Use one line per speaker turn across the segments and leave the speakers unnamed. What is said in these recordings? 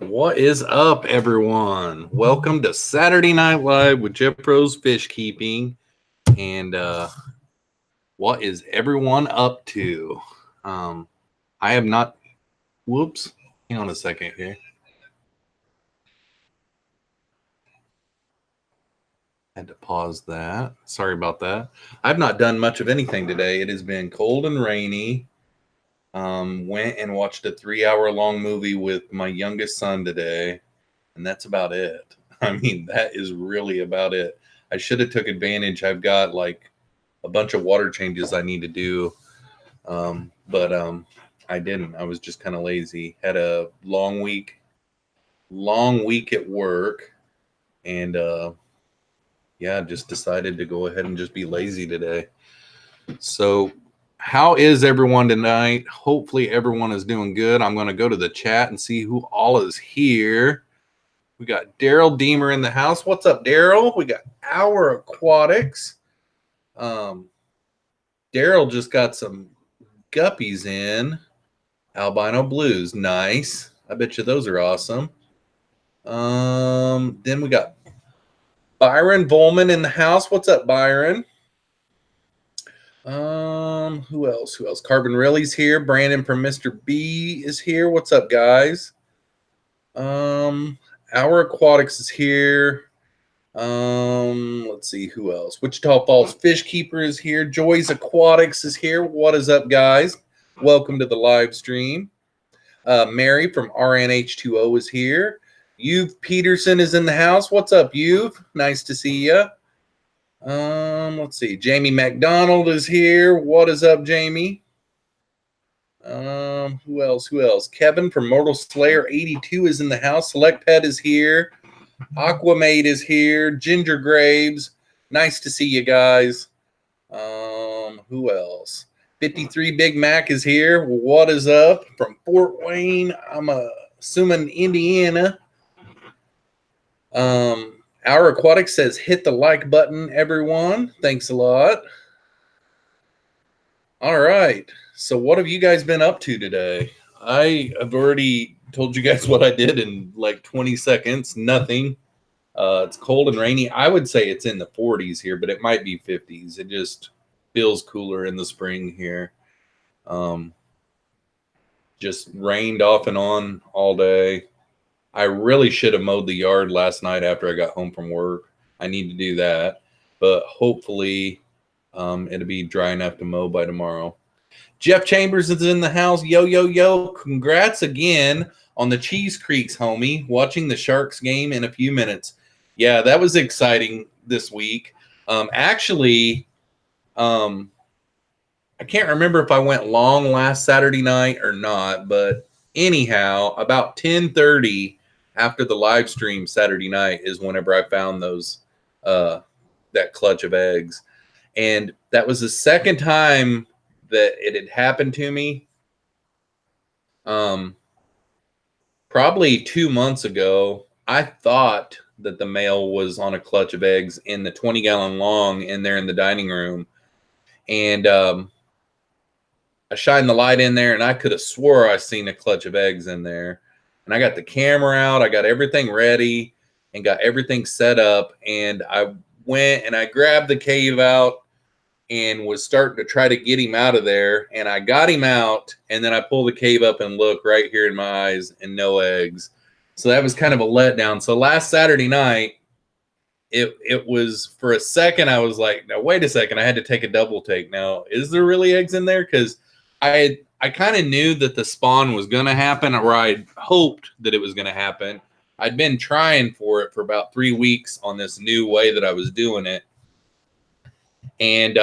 What is up, everyone? Welcome to Saturday Night Live with Jeffroz FishKeeping. And what is everyone up to? I have not. Whoops. Hang on a second here. Had to pause that. Sorry about that. I've not done much of anything today. It has been cold and rainy. Went and watched a 3-hour-long movie with my youngest son today, and that's about it. I mean, that is really about it. I should have took advantage. I've got like a bunch of water changes I need to do, but I didn't. I was just kind of lazy. Had a long week at work, and just decided to go ahead and just be lazy today. So how is everyone tonight? Hopefully everyone is doing good. I'm going to go to the chat and see who all is here. We got Darryl Deemer in the house. What's up, Darryl? We got Our Aquatics. Darryl just got some guppies in. Albino blues. Nice. I bet you those are awesome. Then we got Byron Bollman in the house. What's up, Byron? Who else? Carbon Rilly's here. Brandon from Mr. B is here. What's up, guys? Our Aquatics is here. Let's see who else. Wichita Falls Fish Keeper is here. Joy's Aquatics is here. What is up, guys? Welcome to the live stream. Mary from RNH2O is here. You've Peterson is in the house. What's up, You've? Nice to see you. Let's see. Jamie McDonald is here. What is up, Jamie? Who else? Kevin from Mortal Slayer 82 is in the house. Select Pet is here. Aquamate is here. Ginger Graves. Nice to see you guys. Who else? 53 Big Mac is here. What is up? From Fort Wayne, I'm assuming Indiana. Our Aquatics says hit the like button, everyone. Thanks a lot. All right. So what have you guys been up to today? I have already told you guys what I did in like 20 seconds. Nothing. It's cold and rainy. I would say it's in the 40s here, but it might be 50s. It just feels cooler in the spring here. Just rained off and on all day. I really should have mowed the yard last night after I got home from work. I need to do that, but hopefully it'll be dry enough to mow by tomorrow. Jeff Chambers is in the house. Yo. Congrats again on the Cheese Creeks, homie. Watching the Sharks game in a few minutes. Yeah, that was exciting this week. Actually, I can't remember if I went long last Saturday night or not, but anyhow, about 10:30 after the live stream Saturday night is whenever I found those that clutch of eggs. And that was the second time that it had happened to me. Probably 2 months ago, I thought that the male was on a clutch of eggs in the 20-gallon long in there in the dining room. And I shined the light in there, and I could have swore I seen a clutch of eggs in there. And I got the camera out. I got everything ready and got everything set up. And I went and I grabbed the cave out and was starting to try to get him out of there. And I got him out, and then I pulled the cave up and look right here in my eyes, and no eggs. So that was kind of a letdown. So last Saturday night, it was, for a second, I was like, now, wait a second. I had to take a double take. Now, is there really eggs in there? Because I kind of knew that the spawn was going to happen, or I hoped that it was going to happen. I'd been trying for it for about 3 weeks on this new way that I was doing it. And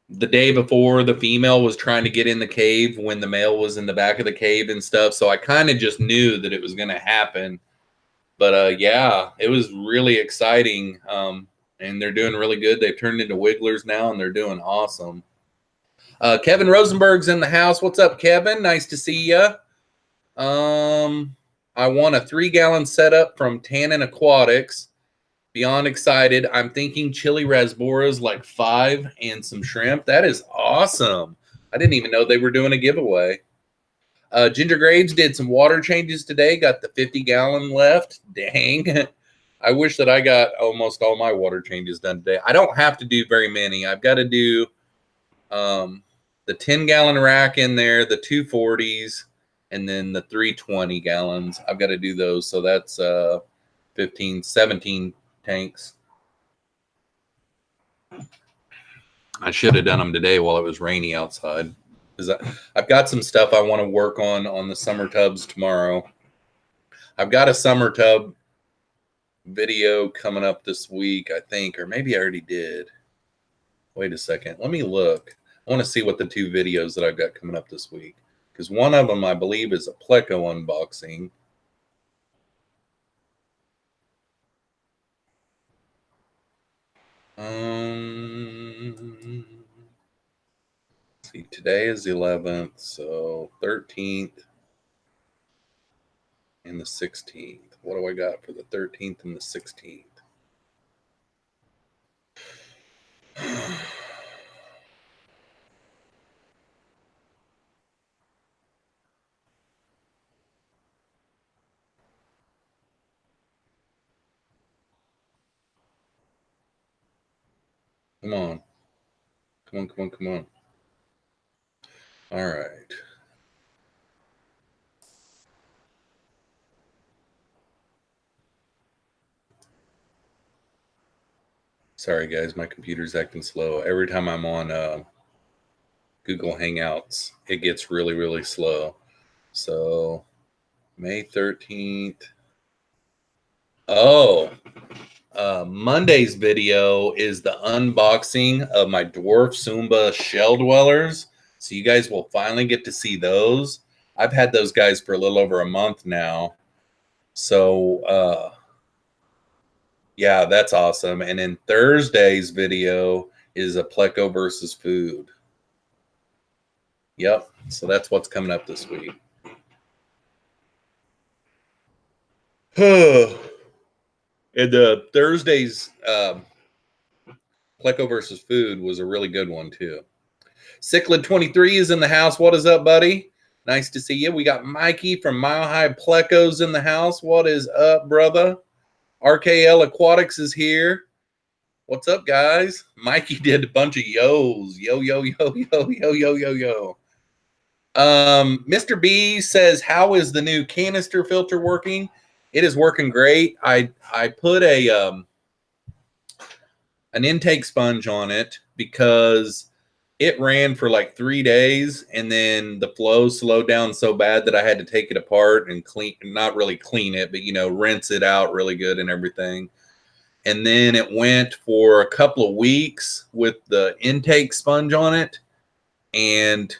the day before, the female was trying to get in the cave when the male was in the back of the cave and stuff. So I kind of just knew that it was going to happen. But yeah, it was really exciting. And they're doing really good. They've turned into wigglers now, and they're doing awesome. Kevin Rosenberg's in the house. What's up, Kevin? Nice to see you. I won a 3-gallon setup from Tannin Aquatics. Beyond excited. I'm thinking chili rasboras like 5 and some shrimp. That is awesome. I didn't even know they were doing a giveaway. Ginger Graves did some water changes today. Got the 50-gallon left. Dang. I wish that I got almost all my water changes done today. I don't have to do very many. I've got to do the 10-gallon rack in there, the 240s, and then the 320 gallons. I've got to do those. So that's 15, 17 tanks. I should have done them today while it was rainy outside. I've got some stuff I want to work on the summer tubs tomorrow. I've got a summer tub video coming up this week, I think, or maybe I already did. Wait a second. Let me look. I want to see what the 2 videos that I've got coming up this week, because one of them I believe is a Pleco unboxing. See, today is the 11th, so 13th and the 16th. What do I got for the 13th and the 16th? Come on. Come on, come on, come on. All right. Sorry, guys. My computer's acting slow. Every time I'm on Google Hangouts, it gets really, really slow. So, May 13th. Oh, Monday's video is the unboxing of my Dwarf Sumba shell dwellers. So you guys will finally get to see those. I've had those guys for a little over a month now. So, yeah, that's awesome. And then Thursday's video is a Pleco versus food. Yep. So that's what's coming up this week. And Thursday's Pleco versus food was a really good one too. Cichlid23 is in the house. What is up, buddy? Nice to see you. We got Mikey from Mile High Plecos in the house. What is up, brother? RKL Aquatics is here. What's up, guys? Mikey did a bunch of yo's. Yo, yo, yo, yo, yo, yo, yo, yo. Mr. B says, how is the new canister filter working? It is working great. I put an intake sponge on it because it ran for like 3 days, and then the flow slowed down so bad that I had to take it apart and not really clean it, but, rinse it out really good and everything. And then it went for a couple of weeks with the intake sponge on it, and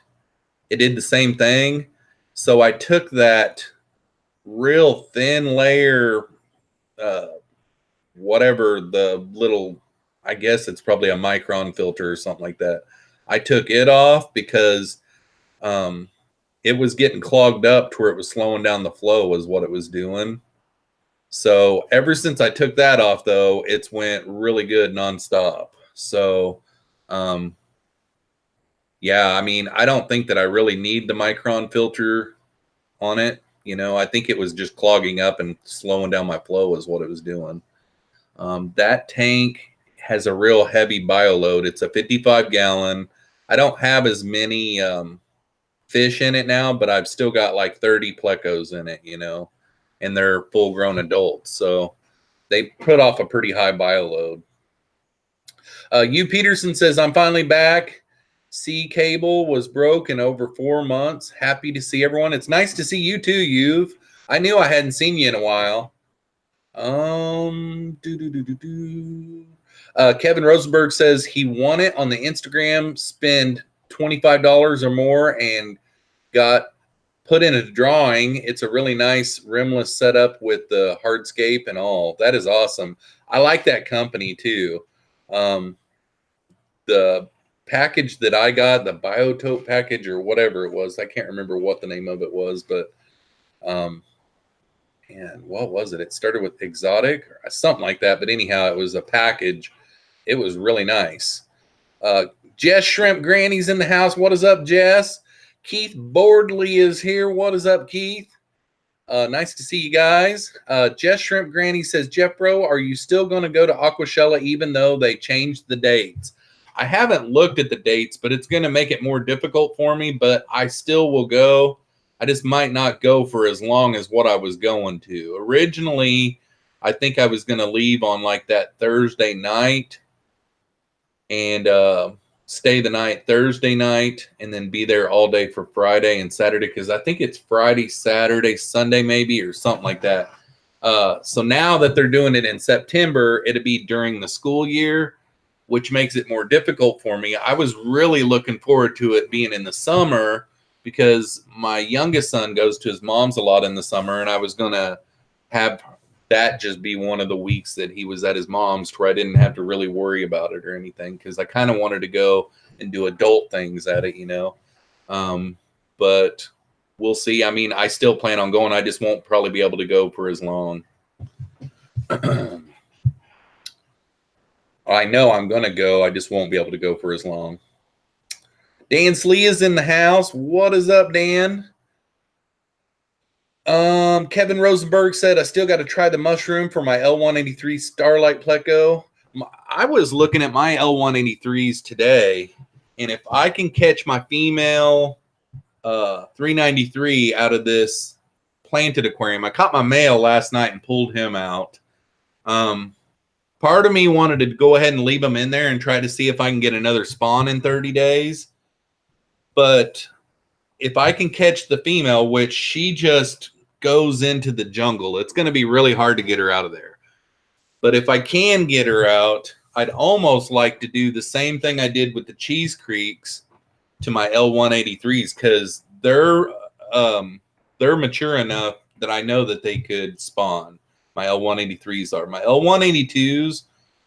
it did the same thing. So I took that real thin layer, whatever the little, I guess it's probably a micron filter or something like that. I took it off because it was getting clogged up to where it was slowing down the flow was what it was doing. So ever since I took that off, though, it's went really good nonstop. So, yeah, I mean, I don't think that I really need the micron filter on it. I think it was just clogging up and slowing down my flow is what it was doing. That tank has a real heavy bioload. It's a 55-gallon. I don't have as many fish in it now, but I've still got like 30 plecos in it, and they're full-grown adults. So they put off a pretty high bioload. Peterson says, I'm finally back. C cable was broke in over 4 months. Happy to see everyone. It's nice to see you too, I knew I hadn't seen you in a while. Kevin Rosenberg says he won it on the Instagram, spend $25 or more, and got put in a drawing. It's a really nice rimless setup with the hardscape and all. That is awesome. I like that company too. The package that I got, the Biotope package or whatever it was, I can't remember what the name of it was, but and what was it? It started with exotic or something like that. But anyhow, it was a package. It was really nice. Jess Shrimp Granny's in the house. What is up, Jess? Keith Boardley is here. What is up, Keith? Nice to see you guys. Jess Shrimp Granny says, Jeffro, are you still going to go to Aquashella even though they changed the dates? I haven't looked at the dates, but it's going to make it more difficult for me, but I still will go. I just might not go for as long as what I was going to. Originally, I think I was going to leave on like that Thursday night and stay the night Thursday night and then be there all day for Friday and Saturday, because I think it's Friday, Saturday, Sunday maybe, or something like that. So now that they're doing it in September, it'll be during the school year, which makes it more difficult for me. I was really looking forward to it being in the summer because my youngest son goes to his mom's a lot in the summer, and I was going to have that just be one of the weeks that he was at his mom's where I didn't have to really worry about it or anything, because I kind of wanted to go and do adult things at it, you know. But we'll see. I mean, I still plan on going. I just won't probably be able to go for as long. I know I'm going to go. I just won't be able to go for as long. Dan Slee is in the house. What is up, Dan? Kevin Rosenberg said, I still got to try the mushroom for my L183 Starlight Pleco. I was looking at my L183s today, and if I can catch my female 393 out of this planted aquarium, I caught my male last night and pulled him out. Part of me wanted to go ahead and leave him in there and try to see if I can get another spawn in 30 days. But if I can catch the female, which she just goes into the jungle, it's going to be really hard to get her out of there. But if I can get her out, I'd almost like to do the same thing I did with the Cheese Creeks to my L183s, because they're mature enough that I know that they could spawn. My L183s are. My L182s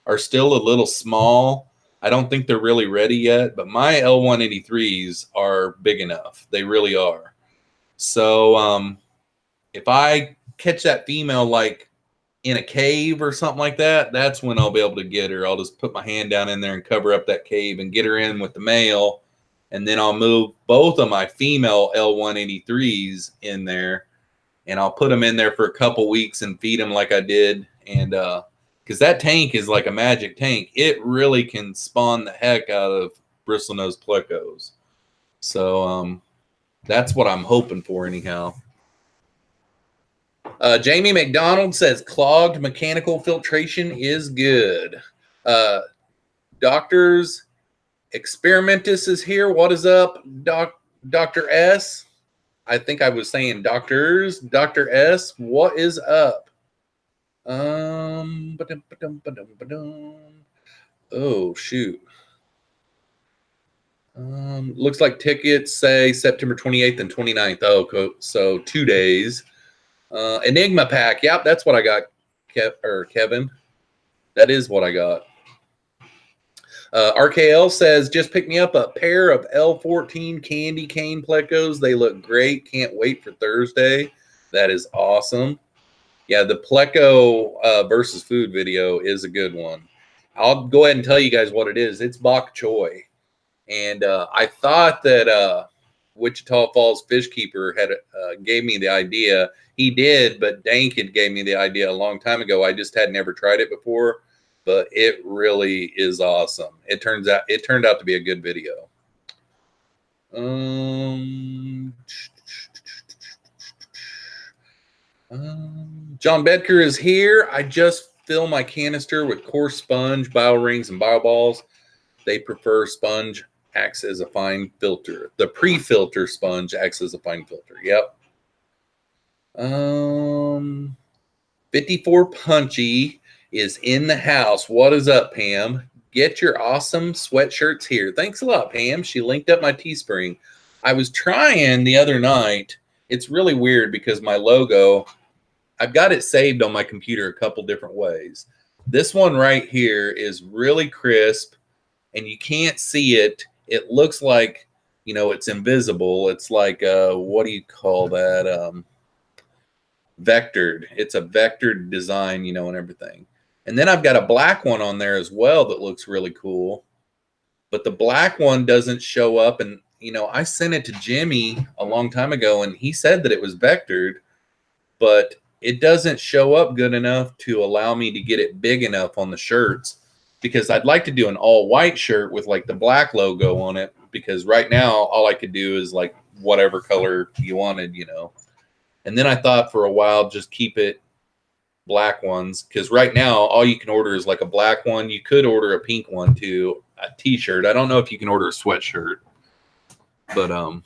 are still a little small. I don't think they're really ready yet, but my L183s are big enough. They really are. So if I catch that female like in a cave or something like that, that's when I'll be able to get her. I'll just put my hand down in there and cover up that cave and get her in with the male, and then I'll move both of my female L183s in there, and I'll put them in there for a couple weeks and feed them like I did. And because that tank is like a magic tank. It really can spawn the heck out of bristlenose plecos. So that's what I'm hoping for anyhow. Jamie McDonald says clogged mechanical filtration is good. Doctors Experimentus is here. What is up, Dr. S? I think I was saying doctors. Dr. S, what is up? Oh, shoot. Looks like tickets say September 28th and 29th. Oh, so 2 days. Enigma pack. Yep, that's what I got, Kevin. That is what I got. RKL says, just pick me up a pair of L14 candy cane plecos. They look great. Can't wait for Thursday. That is awesome. Yeah, the Pleco versus food video is a good one. I'll go ahead and tell you guys what it is. It's bok choy. And I thought that Wichita Falls Fishkeeper had gave me the idea. He did, but Dank had gave me the idea a long time ago. I just had never tried it before, but it really is awesome. It turned out to be a good video. John Bedker is here. I just fill my canister with coarse sponge, bio rings, and bio balls. They prefer sponge. Acts as a fine filter. The pre-filter sponge acts as a fine filter. Yep. 54 Punchy is in the house. What is up, Pam? Get your awesome sweatshirts here. Thanks a lot, Pam. She linked up my Teespring. I was trying the other night. It's really weird because my logo, I've got it saved on my computer a couple different ways. This one right here is really crisp, and you can't see it. It looks like, you know, it's invisible. It's like, what do you call that? Vectored. It's a vectored design, you know, and everything. And then I've got a black one on there as well that looks really cool. But the black one doesn't show up, and, I sent it to Jimmy a long time ago, and he said that it was vectored, but it doesn't show up good enough to allow me to get it big enough on the shirts, because I'd like to do an all white shirt with like the black logo on it, because right now all I could do is like whatever color you wanted, And then I thought for a while, just keep it black ones, because right now all you can order is like a black one. You could order a pink one too, a t-shirt. I don't know if you can order a sweatshirt, but I'm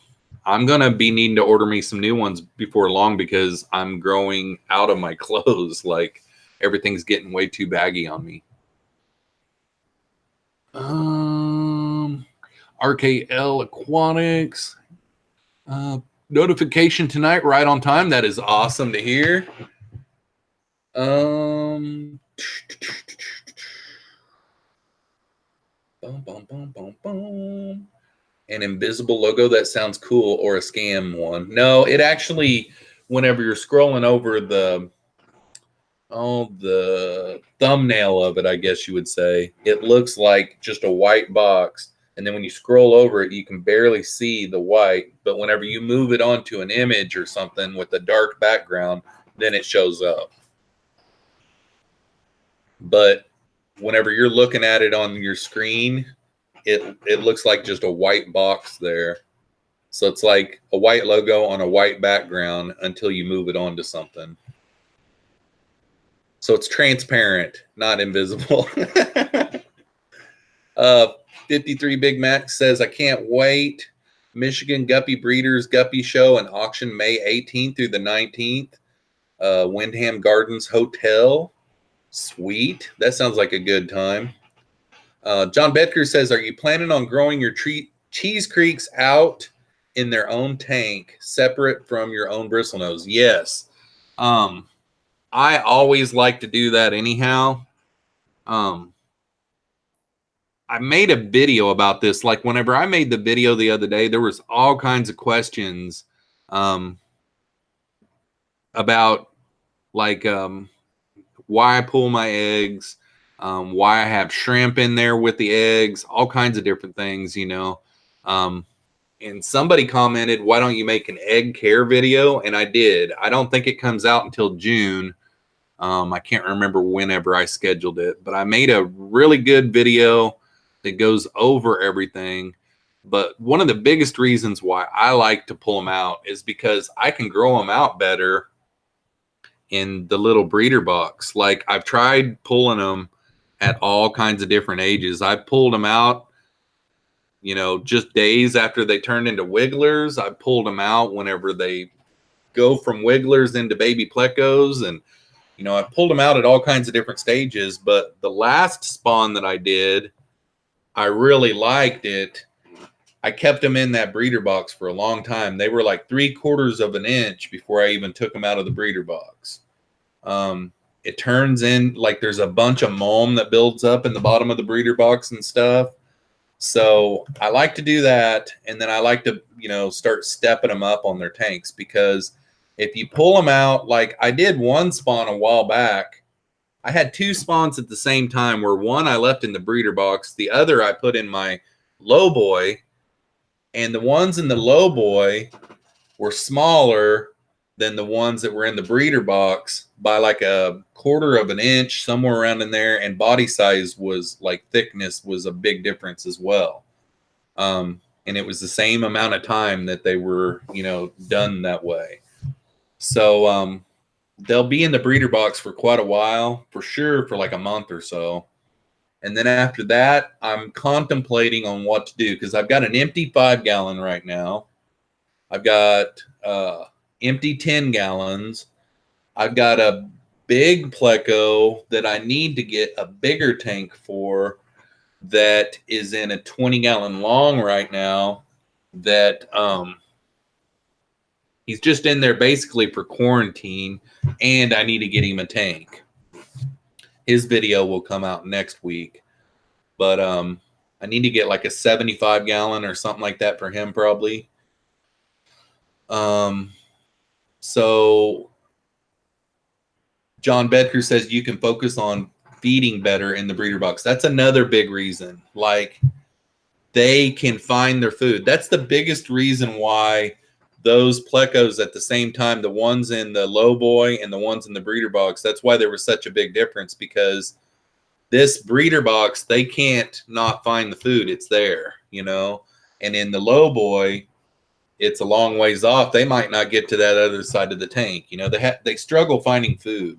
gonna be needing to order me some new ones before long, because I'm growing out of my clothes. Like, everything's getting way too baggy on me. RKL Aquatics, notification tonight right on time. That is awesome to hear. Boom, boom, boom, boom, boom. An invisible logo, that sounds cool, or a scam one. No, it actually, whenever you're scrolling over the thumbnail of it, I guess you would say, it looks like just a white box, and then when you scroll over it, you can barely see the white, but whenever you move it onto an image or something with a dark background, then it shows up. But whenever you're looking at it on your screen, it looks like just a white box there. So it's like a white logo on a white background until you move it onto something. So it's transparent, not invisible. 53 Big Mac says, I can't wait. Michigan Guppy Breeders Guppy Show and Auction May 18th through the 19th. Windham Gardens Hotel. Sweet. That sounds like a good time. John Bedker says, are you planning on growing your cheese creeks out in their own tank, separate from your own bristlenose? Yes. I always like to do that anyhow. I made a video about this. Like, whenever I made the video the other day, there was all kinds of questions about like why I pull my eggs, why I have shrimp in there with the eggs, all kinds of different things, and somebody commented, why don't you make an egg care video? And I did. I don't think it comes out until June. I can't remember whenever I scheduled it, but I made a really good video that goes over everything. But one of the biggest reasons why I like to pull them out is because I can grow them out better in the little breeder box. Like, I've tried pulling them at all kinds of different ages. I pulled them out, just days after they turned into wigglers. I pulled them out whenever they go from wigglers into baby plecos. And, I pulled them out at all kinds of different stages. But the last spawn that I did, I really liked it. I kept them in that breeder box for a long time. They were like 3/4 of an inch before I even took them out of the breeder box. It turns in like there's a bunch of mulm that builds up in the bottom of the breeder box and stuff. So I like to do that. And then I like to, start stepping them up on their tanks, because if you pull them out, like I did one spawn a while back, I had 2 spawns at the same time, where one I left in the breeder box, the other I put in my low boy, and the ones in the low boy were smaller than the ones that were in the breeder box by like 1/4 of an inch, somewhere around in there. And body size was like, thickness was a big difference as well. And it was the same amount of time that they were, done that way. So they'll be in the breeder box for quite a while, for sure, for like a month or so. And then after that, I'm contemplating on what to do, because I've got an empty 5-gallon right now. I've got empty 10 gallons. I've got a big Pleco that I need to get a bigger tank for, that is in a 20-gallon long right now, that he's just in there basically for quarantine, and I need to get him a tank. His video will come out next week, but I need to get like a 75-gallon or something like that for him, probably. So John Bedker says you can focus on feeding better in the breeder box. That's another big reason. Like, they can find their food. That's the biggest reason why those Plecos at the same time, the ones in the low boy and the ones in the breeder box, that's why there was such a big difference, because this breeder box, they can't not find the food. It's there, you know. And in the low boy, it's a long ways off. They might not get to that other side of the tank. You know, they struggle finding food.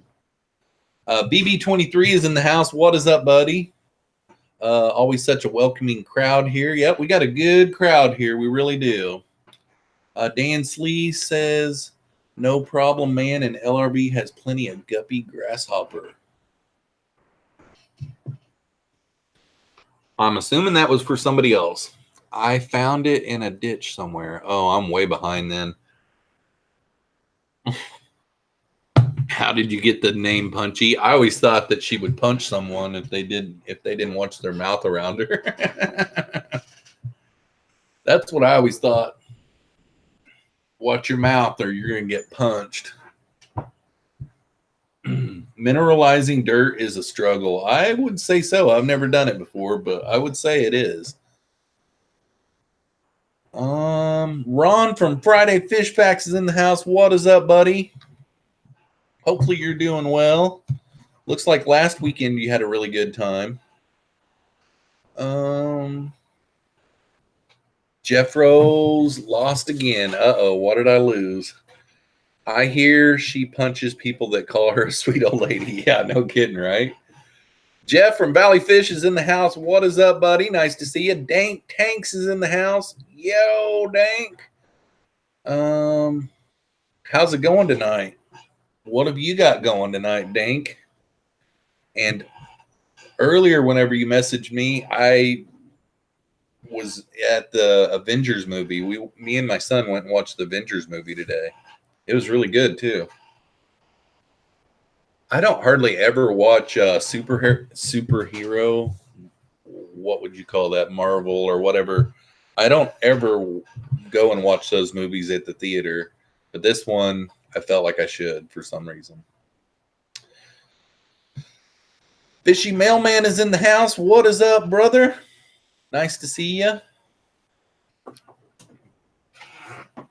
BB23 is in the house. What is up, buddy? Always such a welcoming crowd here. Yep, we got a good crowd here. We really do. Dan Slee says, no problem, man, and LRB has plenty of guppy grasshopper. I'm assuming that was for somebody else. I found it in a ditch somewhere. Oh, I'm way behind then. How did you get the name Punchy? I always thought that she would punch someone if they didn't watch their mouth around her. That's what I always thought. Watch your mouth or you're going to get punched. Mineralizing dirt is a struggle. I would say so. I've never done it before, but I would say it is. Ron from Friday Fish Packs is in the house. What is up, buddy? Hopefully you're doing well. Looks like last weekend you had a really good time. Jeffroz lost again. Uh-oh, what did I lose? I hear she punches people that call her a sweet old lady. Yeah, no kidding, right? Jeff from Valley Fish is in the house. What is up, buddy? Nice to see you. Dank Tanks is in the house. Yo, Dank. How's it going tonight? What have you got going tonight, Dank? And earlier, whenever you messaged me, I was at the Avengers movie. Me and my son went and watched the Avengers movie today. It was really good too. I don't hardly ever watch superhero. What would you call that? Marvel or whatever. I don't ever go and watch those movies at the theater, but this one I felt like I should for some reason. Fishy Mailman is in the house. What is up, brother? Nice to see you.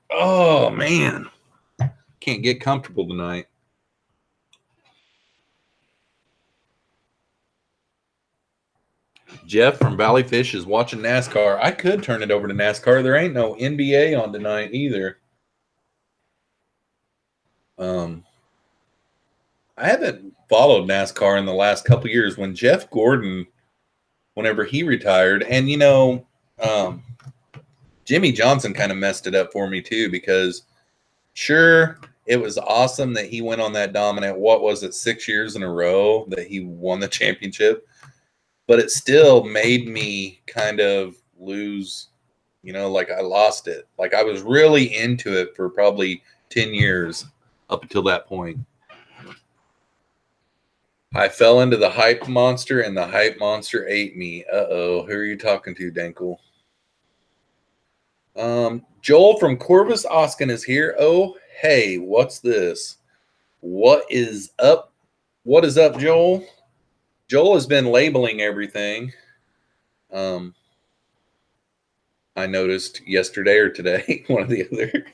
Oh, man. Can't get comfortable tonight. Jeff from Valley Fish is watching NASCAR. I could turn it over to NASCAR. There ain't no NBA on tonight either. I haven't followed NASCAR in the last couple of years. When Jeff Gordon, whenever he retired, and Jimmy Johnson kind of messed it up for me too, because sure, it was awesome that he went on that dominant, 6 years in a row that he won the championship, but it still made me kind of lose, like I lost it. Like I was really into it for probably 10 years up until that point. I fell into the hype monster and the hype monster ate me. Uh-oh. Who are you talking to, Dankle? Joel from Corvus Oskin is here. Oh, hey, what's this? What is up? What is up, Joel? Joel has been labeling everything. I noticed yesterday or today, one or the other.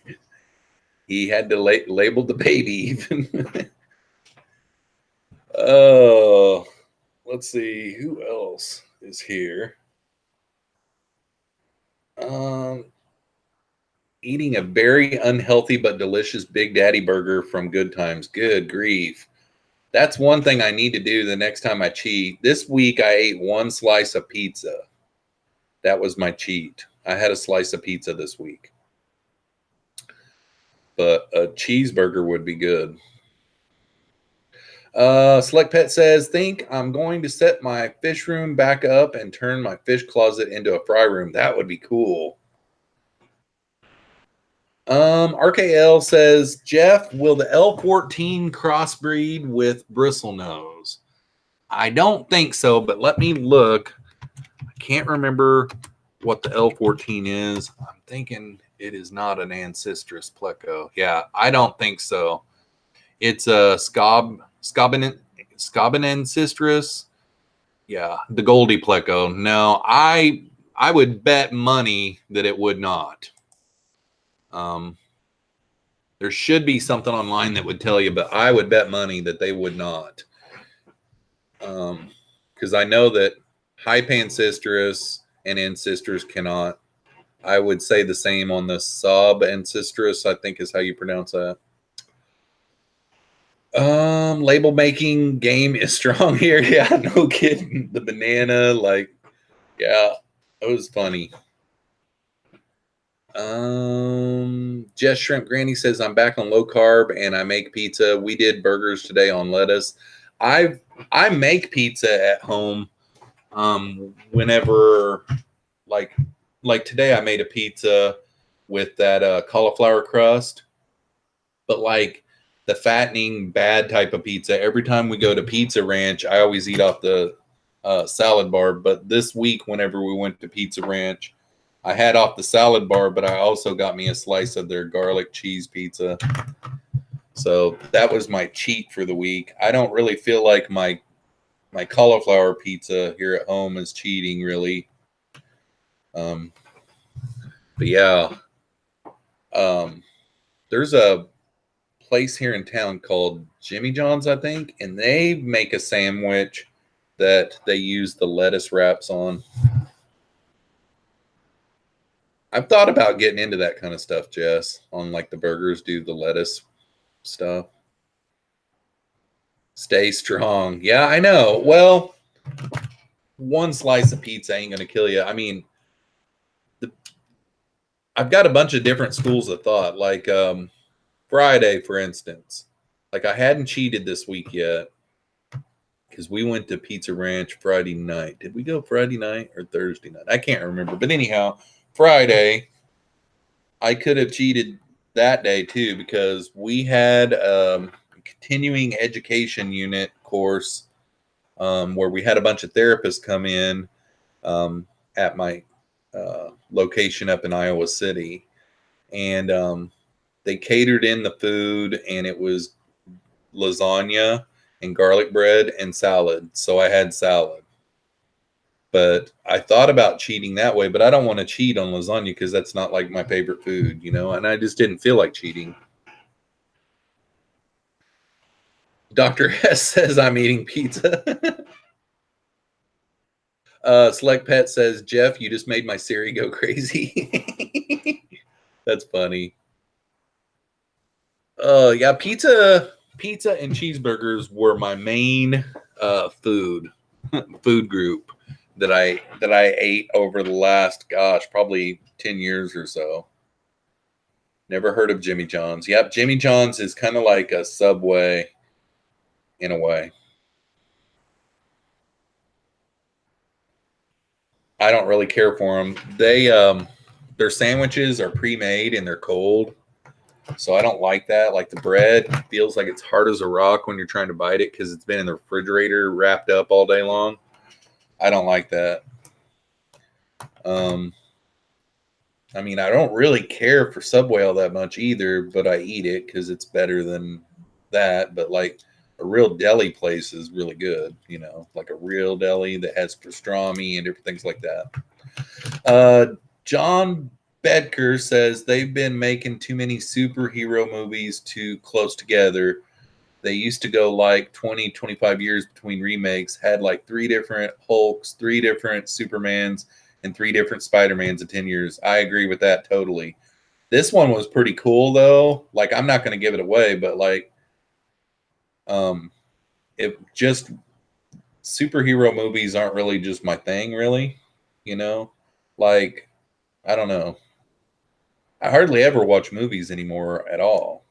He had to label the baby even. Oh, let's see. Who else is here? Eating a very unhealthy but delicious Big Daddy burger from Good Times. Good grief. That's one thing I need to do the next time I cheat. This week I ate one slice of pizza. That was my cheat. I had a slice of pizza this week. But a cheeseburger would be good. Select Pet says, think I'm going to set my fish room back up and turn my fish closet into a fry room. That would be cool. RKL says, Jeff, will the L14 crossbreed with bristlenose? I don't think so, but let me look. I can't remember what the L14 is. I'm thinking it is not an ancestress pleco. Yeah, I don't think so. It's a Scobbinensis. Yeah, the Goldie pleco. No, I I would bet money that it would not. There should be something online that would tell you, but I would bet money that they would not. Because I know that hypancistris and ancestris cannot. I would say the same on the subancestris, I think is how you pronounce that. Label making game is strong here. Yeah, no kidding. The banana, like, yeah, it was funny. Jess Shrimp Granny says I'm back on low carb and I make pizza. We did burgers today on lettuce. I make pizza at home. Whenever like today I made a pizza with that cauliflower crust, but like the fattening bad type of pizza. Every time we go to Pizza Ranch, I always eat off the salad bar. But this week, whenever we went to Pizza Ranch, I had off the salad bar, but I also got me a slice of their garlic cheese pizza. So that was my cheat for the week. I don't really feel like my cauliflower pizza here at home is cheating, really. But yeah, there's a place here in town called Jimmy John's, I think, and they make a sandwich that they use the lettuce wraps on. I've thought about getting into that kind of stuff, Jess, on like the burgers, do the lettuce stuff. Stay strong. Yeah, I know. Well, one slice of pizza ain't going to kill you. I mean, I've got a bunch of different schools of thought. Like Friday, for instance. Like I hadn't cheated this week yet because we went to Pizza Ranch Friday night. Did we go Friday night or Thursday night? I can't remember. But anyhow, Friday, I could have cheated that day too because we had a continuing education unit course where we had a bunch of therapists come in at my location up in Iowa City. And they catered in the food, and it was lasagna and garlic bread and salad. So I had salad. But I thought about cheating that way, but I don't want to cheat on lasagna because that's not like my favorite food, you know, and I just didn't feel like cheating. Dr. Hess says I'm eating pizza. Select Pet says, Jeff, you just made my Siri go crazy. That's funny. Yeah, pizza and cheeseburgers were my main food group that I ate over the last, gosh, probably 10 years or so. Never heard of Jimmy John's. Yep, Jimmy John's is kind of like a Subway in a way. I don't really care for them. They their sandwiches are pre-made and they're cold. So I don't like that. Like the bread feels like it's hard as a rock when you're trying to bite it because it's been in the refrigerator wrapped up all day long. I don't like that. I mean, I don't really care for Subway all that much either, but I eat it because it's better than that. But like a real deli place is really good, you know, like a real deli that has pastrami and different things like that. John Bedker says they've been making too many superhero movies too close together. They used to go like 20, 25 years between remakes, had like 3 different Hulks, 3 different Supermans, and 3 different Spider-Mans in 10 years. I agree with that totally. This one was pretty cool though. Like I'm not going to give it away, but like it just superhero movies aren't really just my thing really, you know? Like I don't know. I hardly ever watch movies anymore at all.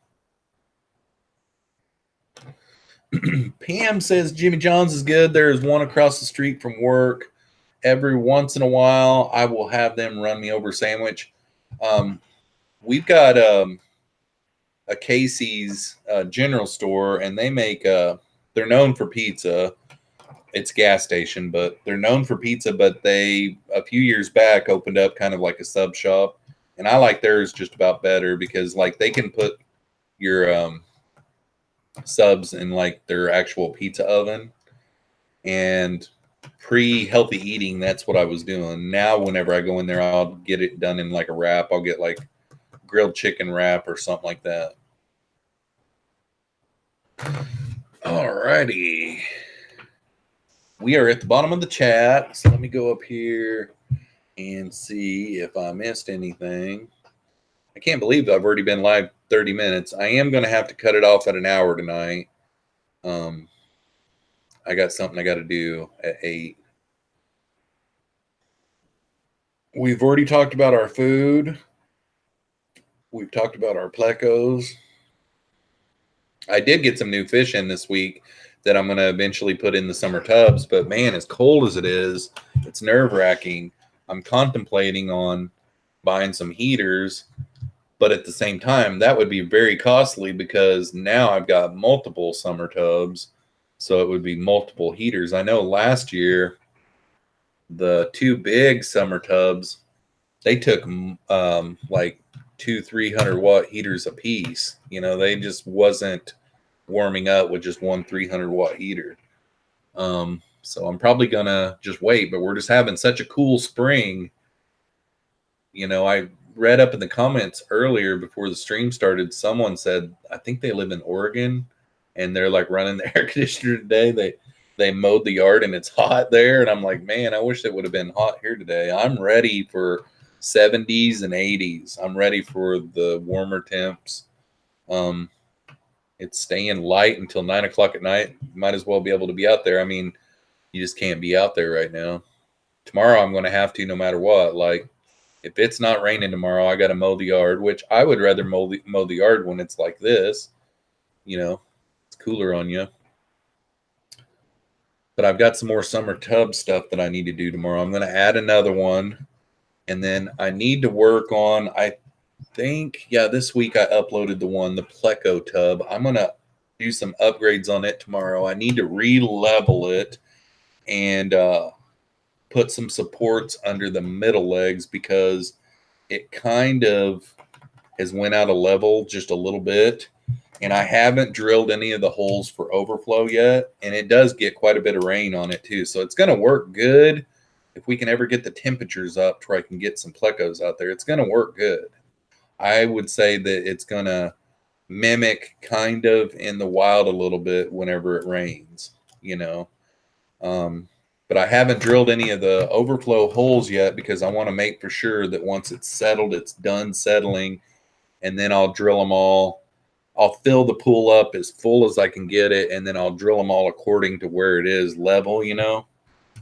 Pam says Jimmy John's is good. There is one across the street from work. Every once in a while, I will have them run me over sandwich. We've got a Casey's general store, and they make they're known for pizza. It's a gas station, but they're known for pizza. But they a few years back opened up kind of like a sub shop, and I like theirs just about better because like they can put your subs in like their actual pizza oven, and pre-healthy eating, that's what I was doing. Now, whenever I go in there, I'll get it done in like a wrap. I'll get like grilled chicken wrap or something like that. Alrighty. We are at the bottom of the chat, so let me go up here and see if I missed anything. I can't believe I've already been live 30 minutes. I am going to have to cut it off at an hour tonight. I got something I got to do at 8. We've already talked about our food. We've talked about our Plecos. I did get some new fish in this week that I'm going to eventually put in the summer tubs. But, man, as cold as it is, it's nerve-wracking. I'm contemplating on buying some heaters. But at the same time, that would be very costly because now I've got multiple summer tubs. So it would be multiple heaters. I know last year, the 2 big summer tubs, they took like 200-300 watt heaters a piece. You know, they just wasn't warming up with just one 300 watt heater. So I'm probably gonna just wait, but we're just having such a cool spring. You know, I read up in the comments earlier before the stream started, someone said, I think they live in Oregon and they're like running the air conditioner today. They mowed the yard and it's hot there. And I'm like, man, I wish it would have been hot here today. I'm ready for 70s and 80s. I'm ready for the warmer temps. It's staying light until 9 o'clock at night. Might as well be able to be out there. I mean, you just can't be out there right now. Tomorrow I'm going to have to no matter what. Like, if it's not raining tomorrow, I got to mow the yard, which I would rather mow the yard when it's like this. You know, it's cooler on you. But I've got some more summer tub stuff that I need to do tomorrow. I'm going to add another one. And then I need to work on, I think, this week I uploaded the Pleco tub. I'm going to do some upgrades on it tomorrow. I need to re-level it and put some supports under the middle legs because it kind of has went out of level just a little bit. And I haven't drilled any of the holes for overflow yet. And it does get quite a bit of rain on it too. So it's going to work good. If we can ever get the temperatures up to where I can get some Plecos out there, it's going to work good. I would say that it's going to mimic kind of in the wild a little bit whenever it rains, you know. But I haven't drilled any of the overflow holes yet because I want to make for sure that once it's settled, it's done settling. And then I'll drill them all. I'll fill the pool up as full as I can get it. And then I'll drill them all according to where it is level, you know.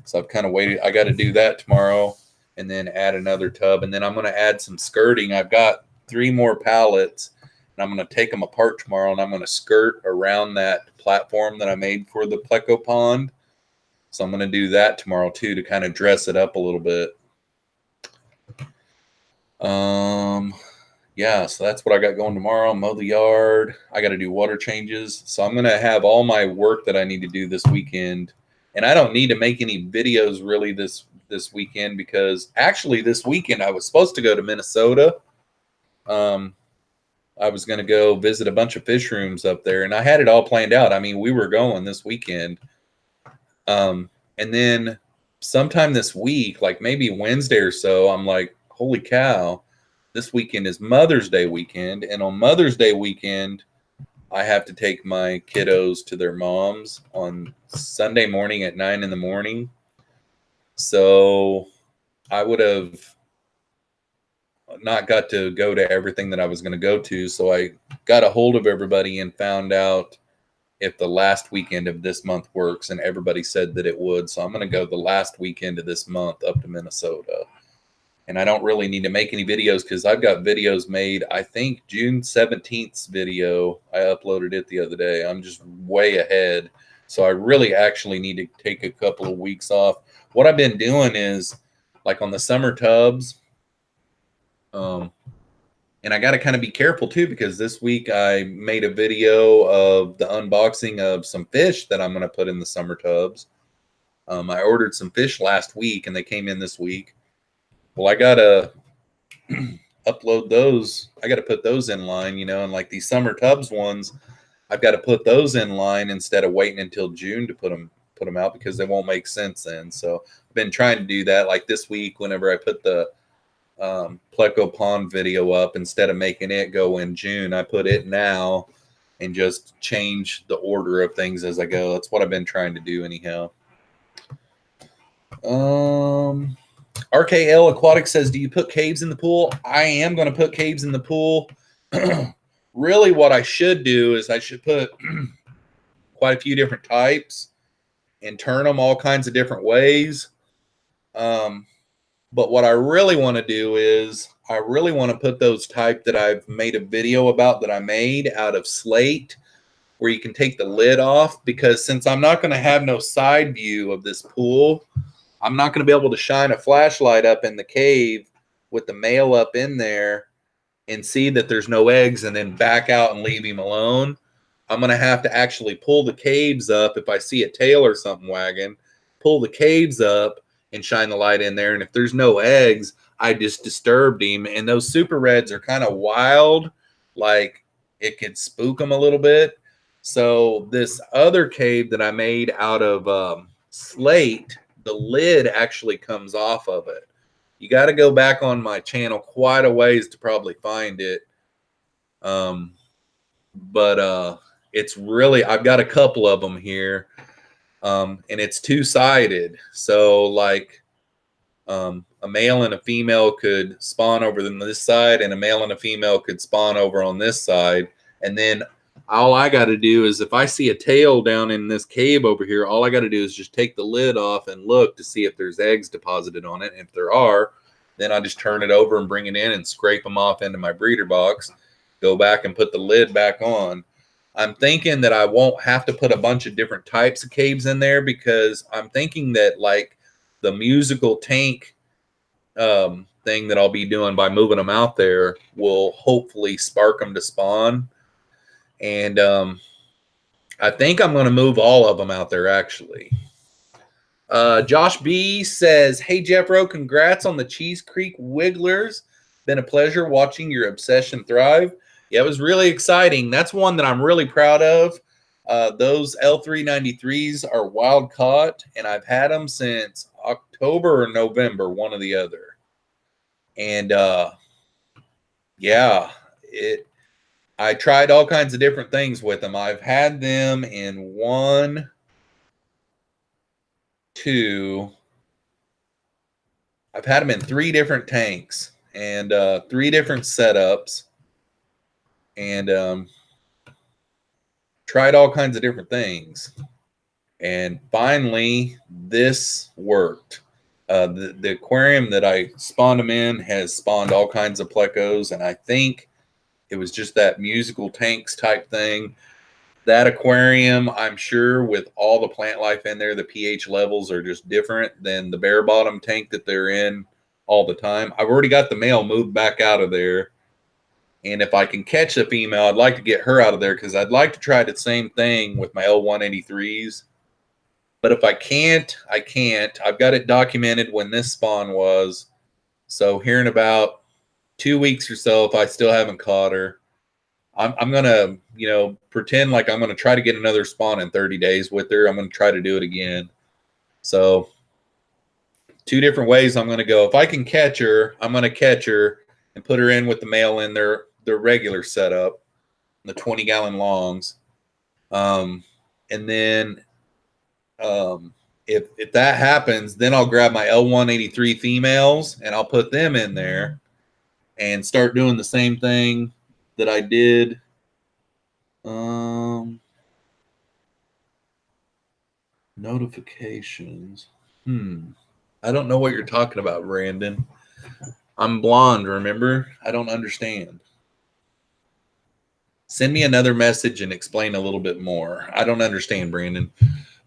So I've kind of waited. I got to do that tomorrow and then add another tub. And then I'm going to add some skirting. I've got 3 more pallets. And I'm going to take them apart tomorrow. And I'm going to skirt around that platform that I made for the Pleco pond. So I'm going to do that tomorrow too to kind of dress it up a little bit. Yeah, so that's what I got going tomorrow. Mow the yard. I got to do water changes. So I'm going to have all my work that I need to do this weekend. And I don't need to make any videos really this weekend because actually this weekend I was supposed to go to Minnesota. I was going to go visit a bunch of fish rooms up there, and I had it all planned out. I mean, we were going this weekend. And then sometime this week, like maybe Wednesday or so, I'm like, holy cow, this weekend is Mother's Day weekend. And on Mother's Day weekend, I have to take my kiddos to their moms on Sunday morning at 9 in the morning. So I would have not got to go to everything that I was going to go to. So I got a hold of everybody and found out if the last weekend of this month works, and everybody said that it would. So I'm going to go the last weekend of this month up to Minnesota. And I don't really need to make any videos because I've got videos made. I think June 17th's video, I uploaded it the other day. I'm just way ahead. So I really actually need to take a couple of weeks off. What I've been doing is, like on the summer tubs, and I got to kind of be careful too, because this week I made a video of the unboxing of some fish that I'm going to put in the summer tubs. I ordered some fish last week and they came in this week. Well, I got to upload those. I got to put those in line, you know, and like these summer tubs ones, I've got to put those in line instead of waiting until June to put them put them out because they won't make sense then. So I've been trying to do that. Like this week, whenever I put the Pleco pond video up, instead of making it go in June, I put it now and just change the order of things as I go. That's what I've been trying to do anyhow. RKL Aquatic says, do you put caves in the pool? I am going to put caves in the pool. Really what I should do is I should put quite a few different types and turn them all kinds of different ways. But what I really want to do is I really want to put those type that I've made a video about that I made out of slate, where you can take the lid off, because since I'm not going to have no side view of this pool, I'm not going to be able to shine a flashlight up in the cave with the male up in there and see that there's no eggs and then back out and leave him alone. I'm going to have to actually pull the caves up. If I see a tail or something wagging, pull the caves up and shine the light in there. And if there's no eggs, I just disturbed him. And those super reds are kind of wild. Like it could spook them a little bit. So this other cave that I made out of slate, the lid actually comes off of it. You got to go back on my channel quite a ways to probably find it. But it's really, I've got a couple of them here. And it's two-sided. So like a male and a female could spawn over on this side, and a male and a female could spawn over on this side. And then all I got to do is, if I see a tail down in this cave over here, all I got to do is just take the lid off and look to see if there's eggs deposited on it. And if there are, then I just turn it over and bring it in and scrape them off into my breeder box, go back and put the lid back on. I'm thinking that I won't have to put a bunch of different types of caves in there, because I'm thinking that like the musical tank thing that I'll be doing by moving them out there will hopefully spark them to spawn. And I think I'm going to move all of them out there, actually. Josh B says, hey, Jeffro, congrats on the Cheese Creek Wigglers. Been a pleasure watching your obsession thrive. Yeah, it was really exciting. That's one that I'm really proud of. Those L393s are wild caught, and I've had them since October or November, one or the other. And yeah, I tried all kinds of different things with them. I've had them in 1, 2. I've had them in 3 different tanks and 3 different setups, and tried all kinds of different things. And finally, this worked. The aquarium that I spawned them in has spawned all kinds of plecos, and I think it was just that musical tanks type thing. That aquarium, I'm sure, with all the plant life in there, the pH levels are just different than the bare bottom tank that they're in all the time. I've already got the male moved back out of there. And if I can catch the female, I'd like to get her out of there, because I'd like to try the same thing with my L183s. But if I can't, I can't. I've got it documented when this spawn was. So here in about 2 weeks or so, if I still haven't caught her, I'm going to, pretend like I'm going to try to get another spawn in 30 days with her. I'm going to try to do it again. So 2 different ways I'm going to go. If I can catch her, I'm going to catch her and put her in with the male in their regular setup, the 20-gallon longs. And then if that happens, then I'll grab my L183 females and I'll put them in there and start doing the same thing that I did. Notifications. I don't know what you're talking about, Brandon. I'm blonde, remember? I don't understand. Send me another message and explain a little bit more. I don't understand, Brandon.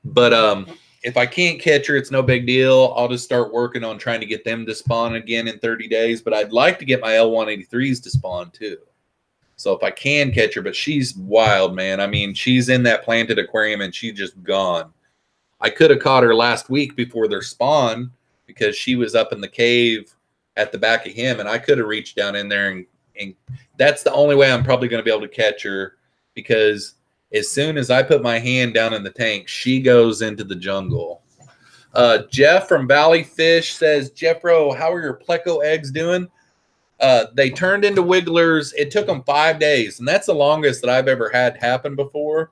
But if I can't catch her, it's no big deal. I'll just start working on trying to get them to spawn again in 30 days. But I'd like to get my L183s to spawn too. So if I can catch her, but she's wild, man. I mean, she's in that planted aquarium and she's just gone. I could have caught her last week before their spawn, because she was up in the cave at the back of him, and I could have reached down in there, and that's the only way I'm probably going to be able to catch her, because As soon as I put my hand down in the tank, she goes into the jungle. Jeff from Valley Fish says, Jeffro, how are your Pleco eggs doing? They turned into wigglers. It took them 5 days, and that's the longest that I've ever had happen before.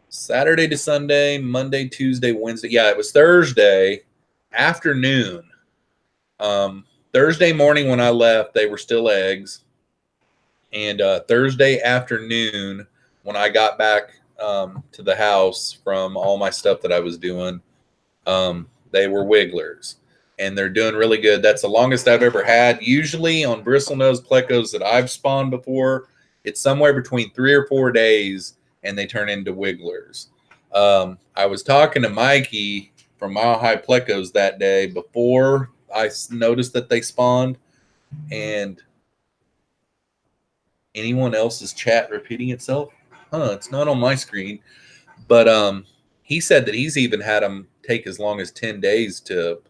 Saturday to Sunday, Monday, Tuesday, Wednesday. Yeah, it was Thursday afternoon. Thursday morning when I left, they were still eggs. And Thursday afternoon when I got back to the house from all my stuff that I was doing, they were wigglers. And they're doing really good. That's the longest I've ever had. Usually on bristlenose plecos that I've spawned before, it's somewhere between 3 or 4 days, and they turn into wigglers. I was talking to Mikey from Mile High Plecos that day before I noticed that they spawned. And anyone else's chat repeating itself? It's not on my screen. But he said that he's even had them take as long as 10 days to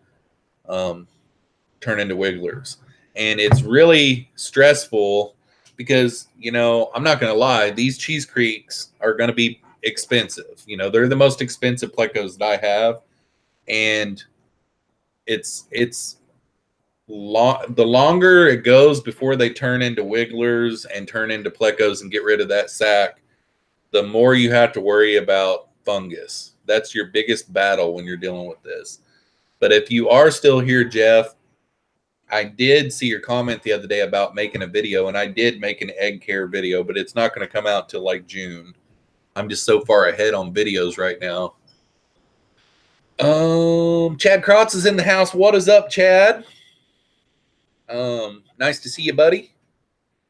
turn into wigglers. And it's really stressful because, I'm not going to lie, these Cheese Creeks are going to be expensive. They're the most expensive plecos that I have. And it's the longer it goes before they turn into wigglers and turn into plecos and get rid of that sack, the more you have to worry about fungus. That's your biggest battle when you're dealing with this. But if you are still here, Jeff, I did see your comment the other day about making a video, and I did make an egg care video, but it's not going to come out till like June. I'm just so far ahead on videos right now. Chad Krotz is in the house. What is up, Chad? Nice to see you, buddy.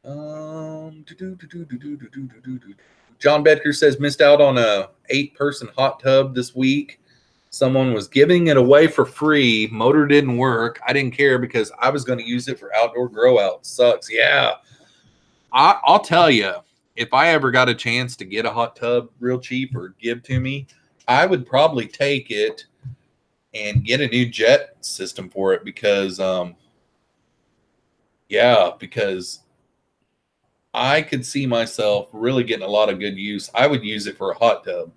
John Bedker says, missed out on a 8-person hot tub this week. Someone was giving it away for free. Motor didn't work. I didn't care because I was going to use it for outdoor grow out. Sucks. Yeah. I'll tell you, if I ever got a chance to get a hot tub real cheap or give to me, I would probably take it and get a new jet system for it because, because I could see myself really getting a lot of good use. I would use it for a hot tub.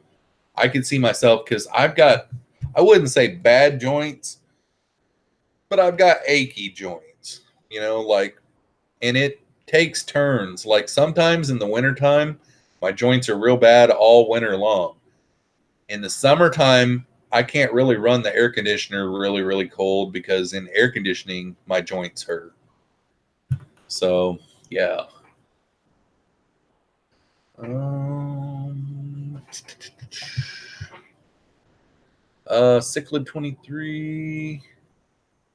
I could see myself because I've got, I wouldn't say bad joints, but I've got achy joints, and it takes turns. Like sometimes in the wintertime, my joints are real bad all winter long. In the summertime, I can't really run the air conditioner really, really cold because in air conditioning, my joints hurt. So, yeah. Cichlid 23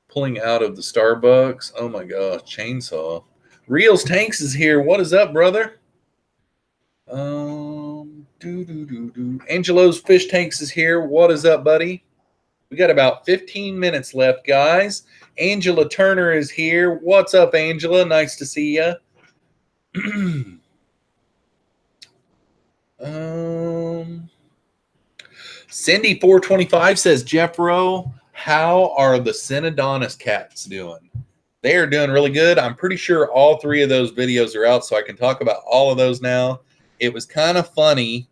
pulling out of the Starbucks. Oh my gosh, chainsaw. Reels Tanks is here. What is up, brother? Angelo's Fish Tanks is here. What is up, buddy? We got about 15 minutes left, guys. Angela Turner is here. What's up, Angela? Nice to see you. Cindy 425 says, Jeffro, how are the Synodontis cats doing? They are doing really good. I'm pretty sure all 3 of those videos are out, so I can talk about all of those now. It was kind of funny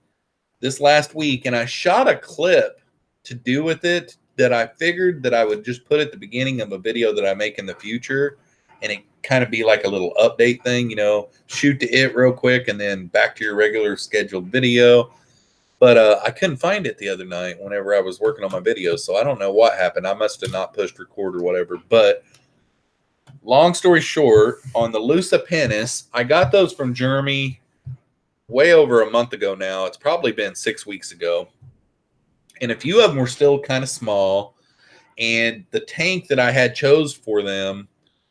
this last week, and I shot a clip to do with it that I figured that I would just put at the beginning of a video that I make in the future, and it kind of be like a little update thing, shoot to it real quick and then back to your regular scheduled video. But I couldn't find it the other night whenever I was working on my videos, so I don't know what happened. I must have not pushed record or whatever. But long story short, on the Lusa Penis, I got those from Jeremy way over a month ago now. It's probably been 6 weeks ago. And a few of them were still kind of small. And the tank that I had chose for them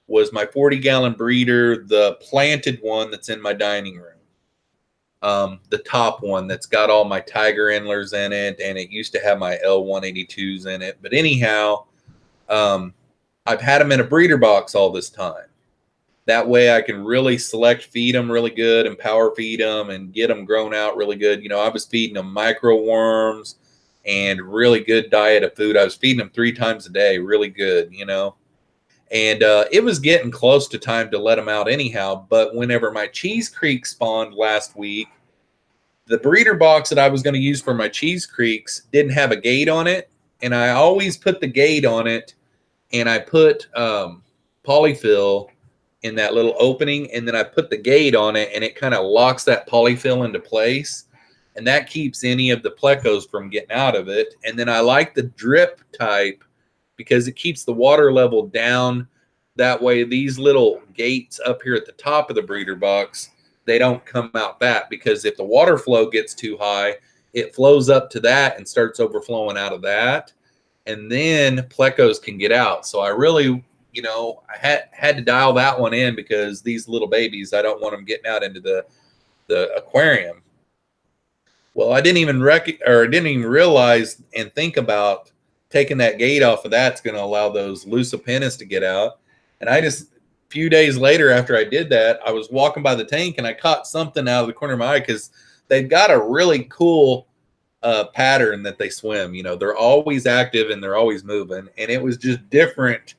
was my 40-gallon breeder, the planted one that's in my dining room. The top one that's got all my Tiger Endlers in it, and it used to have my L182s in it. But anyhow, I've had them in a breeder box all this time. That way I can really select feed them really good and power feed them and get them grown out really good. I was feeding them micro worms and really good diet of food. I was feeding them 3 times a day, really good, And it was getting close to time to let them out anyhow. But whenever my Cheese Creek spawned last week, The breeder box that I was going to use for my cheese creeks didn't have a gate on it, and I always put the gate on it, and I put polyfill in that little opening, and then I put the gate on it, and it kind of locks that polyfill into place, and that keeps any of the plecos from getting out of it. And then I like the drip type because it keeps the water level down. That way these little gates up here at the top of the breeder box, they don't come out that, because if the water flow gets too high, it flows up to that and starts overflowing out of that, and then plecos can get out. So I really, you know, I had to dial that one in, because these little babies, I don't want them getting out into the aquarium. Well, I didn't even realize and think about taking that gate off of that's going to allow those lucipennis to get out. And I just, a few days later after I did that, I was walking by the tank and I caught something out of the corner of my eye, because they've got a really cool pattern that they swim. You know, they're always active and they're always moving. And it was just different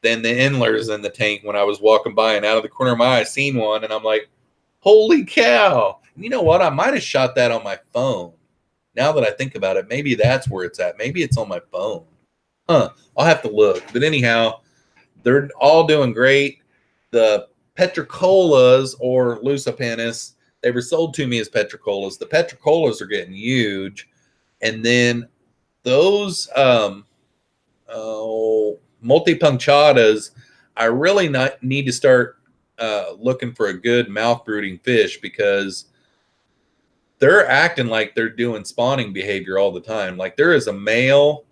than the endlers in the tank. When I was walking by and out of the corner of my eye, I seen one, and I'm like, holy cow. And you know what? I might have shot that on my phone. Now that I think about it, maybe that's where it's at. Maybe it's on my phone. I'll have to look. But anyhow, they're all doing great. The petricolas, or lucipennis, they were sold to me as petricolas. The petricolas are getting huge. And then those multipunctatas, I really need to start looking for a good mouth brooding fish, because they're acting like they're doing spawning behavior all the time. Like, there is a male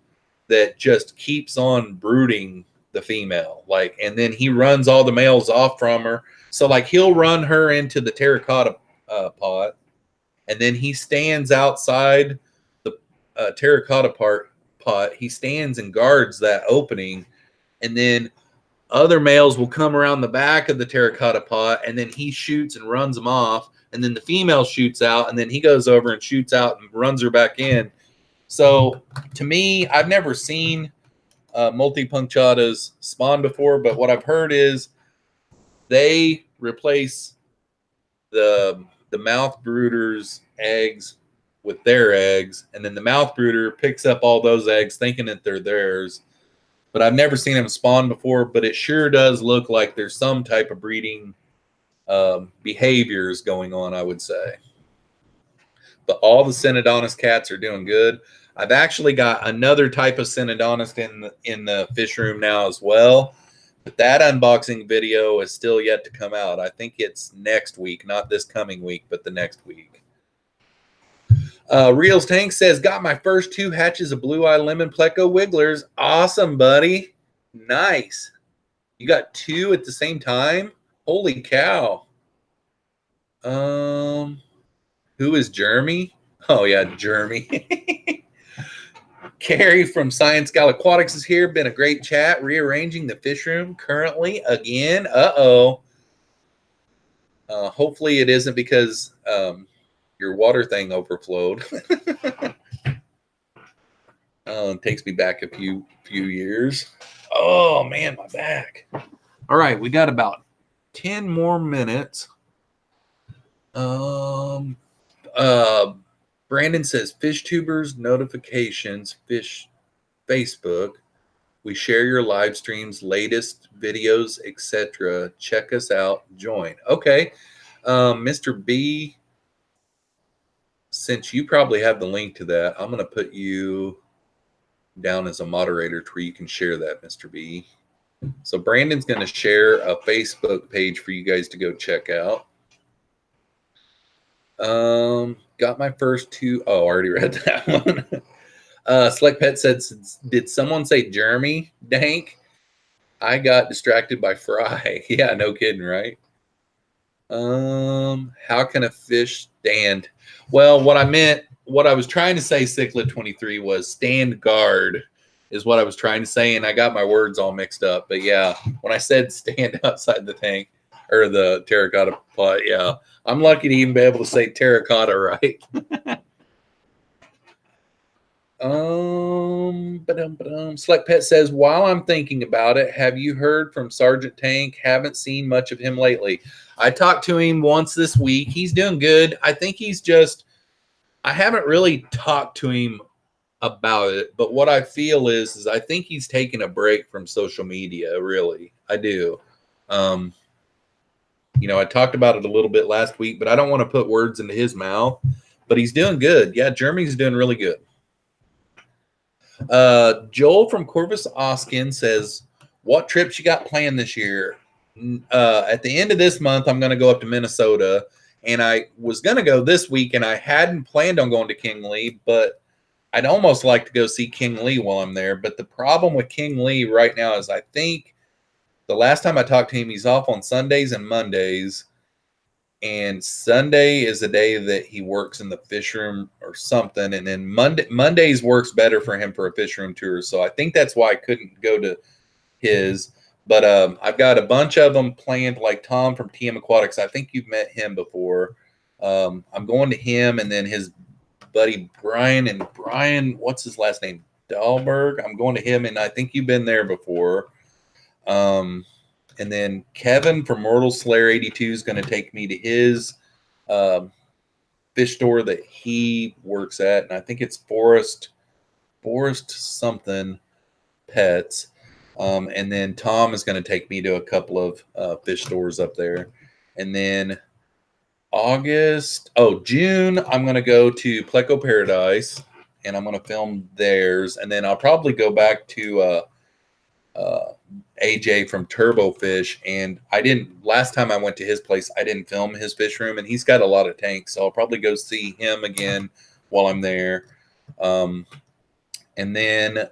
that just keeps on brooding the female, like, and then he runs all the males off from her. So like, he'll run her into the terracotta pot, and then he stands outside the terracotta pot. He stands and guards that opening, and then other males will come around the back of the terracotta pot, and then he shoots and runs them off, and then the female shoots out, and then he goes over and shoots out and runs her back in. So to me, I've never seen multipunctatas spawn before, but what I've heard is they replace the mouth brooder's eggs with their eggs, and then the mouth brooder picks up all those eggs thinking that they're theirs. But I've never seen them spawn before, but it sure does look like there's some type of breeding behaviors going on, I would say. But all the Synodontis cats are doing good. I've actually got another type of Synodontis in the fish room now as well. But that unboxing video is still yet to come out. I think it's next week, not this coming week, but the next week. Reels Tank says, got my first 2 hatches of blue eye lemon Pleco Wigglers. Awesome, buddy. Nice. You got 2 at the same time? Holy cow. Who is Jeremy? Oh yeah, Jeremy. Carrie from Science Gal Aquatics is here. Been a great chat. Rearranging the fish room currently again. Hopefully it isn't because your water thing overflowed. It takes me back a few years. Oh man, my back. All right, we got about 10 more minutes. Brandon says, fish tubers notifications, fish Facebook. We share your live streams, latest videos, etc. Check us out. Join. Okay. Mr. B, since you probably have the link to that, I'm going to put you down as a moderator to where you can share that, Mr. B. So Brandon's going to share a Facebook page for you guys to go check out. Got my first 2. Oh, I already read that one. Select Pet said, did someone say Jeremy Dank? I got distracted by Fry. Yeah, no kidding, right? How can a fish stand? Well, what I was trying to say, Cichlid 23, was stand guard is what I was trying to say, and I got my words all mixed up. But yeah, when I said stand outside the tank or the terracotta pot, yeah, I'm lucky to even be able to say terracotta right. Select Pet says, while I'm thinking about it, have you heard from Sgt Tank? Haven't seen much of him lately. I talked to him once this week. He's doing good. I think he's just I haven't really talked to him about it, but what I feel is I think he's taking a break from social media. Really, I do. Um, I talked about it a little bit last week, but I don't want to put words into his mouth. But he's doing good. Yeah, Jeremy's doing really good. Joel from Corvus Oskin says, "What trips you got planned this year?" At the end of this month, I'm going to go up to Minnesota, and I was going to go this week, and I hadn't planned on going to King Lee, but I'd almost like to go see King Lee while I'm there. But the problem with King Lee right now is I think the last time I talked to him, he's off on Sundays and Mondays. And Sunday is the day that he works in the fish room or something. And then Mondays works better for him for a fish room tour. So I think that's why I couldn't go to his. But I've got a bunch of them planned, like Tom from TM Aquatics. I think you've met him before. I'm going to him, and then his buddy Brian. And Brian, what's his last name? Dahlberg. I'm going to him, and I think you've been there before. And then Kevin from Mortal Slayer 82 is going to take me to his fish store that he works at, and I think it's Forest something Pets. And then Tom is going to take me to a couple of fish stores up there. And then June, I'm going to go to Pleco Paradise, and I'm going to film theirs. And then I'll probably go back to AJ from Turbo Fish, and last time I went to his place, I didn't film his fish room, and he's got a lot of tanks, so I'll probably go see him again while I'm there. And then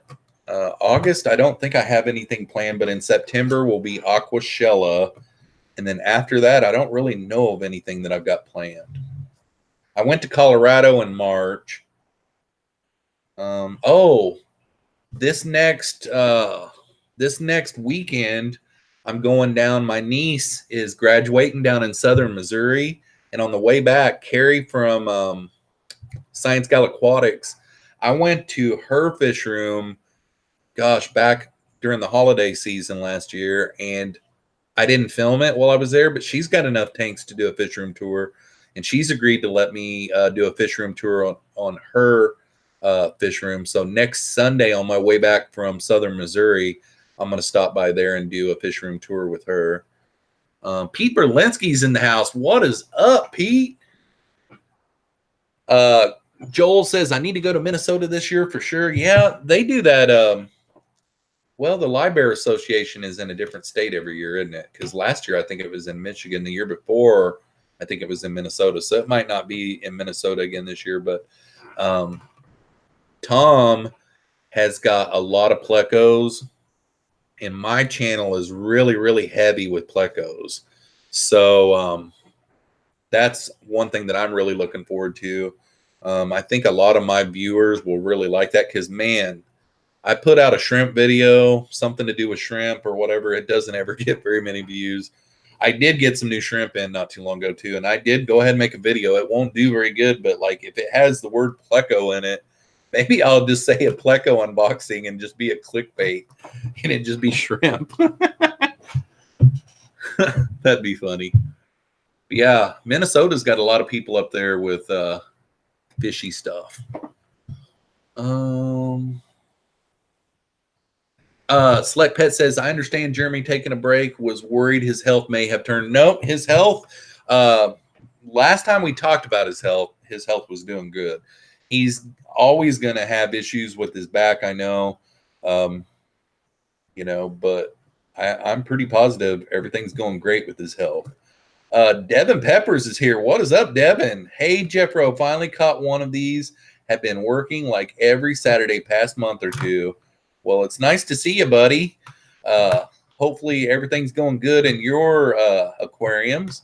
August, I don't think I have anything planned, but in September will be Aquashella, and then after that, I don't really know of anything that I've got planned. I went to Colorado in March. This next weekend, I'm going down. My niece is graduating down in southern Missouri. And on the way back, Carrie from Science Gal Aquatics, I went to her fish room, back during the holiday season last year. And I didn't film it while I was there, but she's got enough tanks to do a fish room tour. And she's agreed to let me do a fish room tour on her fish room. So next Sunday on my way back from southern Missouri, I'm going to stop by there and do a fish room tour with her. Pete Berlinski's in the house. What is up, Pete? Joel says, I need to go to Minnesota this year for sure. Yeah, they do that. The Library Association is in a different state every year, isn't it? Because last year I think it was in Michigan. The year before, I think it was in Minnesota. So it might not be in Minnesota again this year. But Tom has got a lot of Plecos. And my channel is really, really heavy with Plecos. So that's one thing that I'm really looking forward to. I think a lot of my viewers will really like that because, man, I put out a shrimp video, something to do with shrimp or whatever. It doesn't ever get very many views. I did get some new shrimp in not too long ago, too. And I did go ahead and make a video. It won't do very good, but like if it has the word Pleco in it, maybe I'll just say a Pleco unboxing and just be a clickbait and it just be shrimp. That'd be funny. But yeah, Minnesota's got a lot of people up there with fishy stuff. Select Pet says, I understand Jeremy taking a break, was worried his health may have turned. Nope, his health, last time we talked about his health was doing good. He's always going to have issues with his back, I know. But I'm pretty positive everything's going great with his health. Devin Peppers is here. What is up, Devin? Hey, Jeffro, finally caught one of these. Have been working like every Saturday past month or two. Well, it's nice to see you, buddy. Hopefully everything's going good in your aquariums.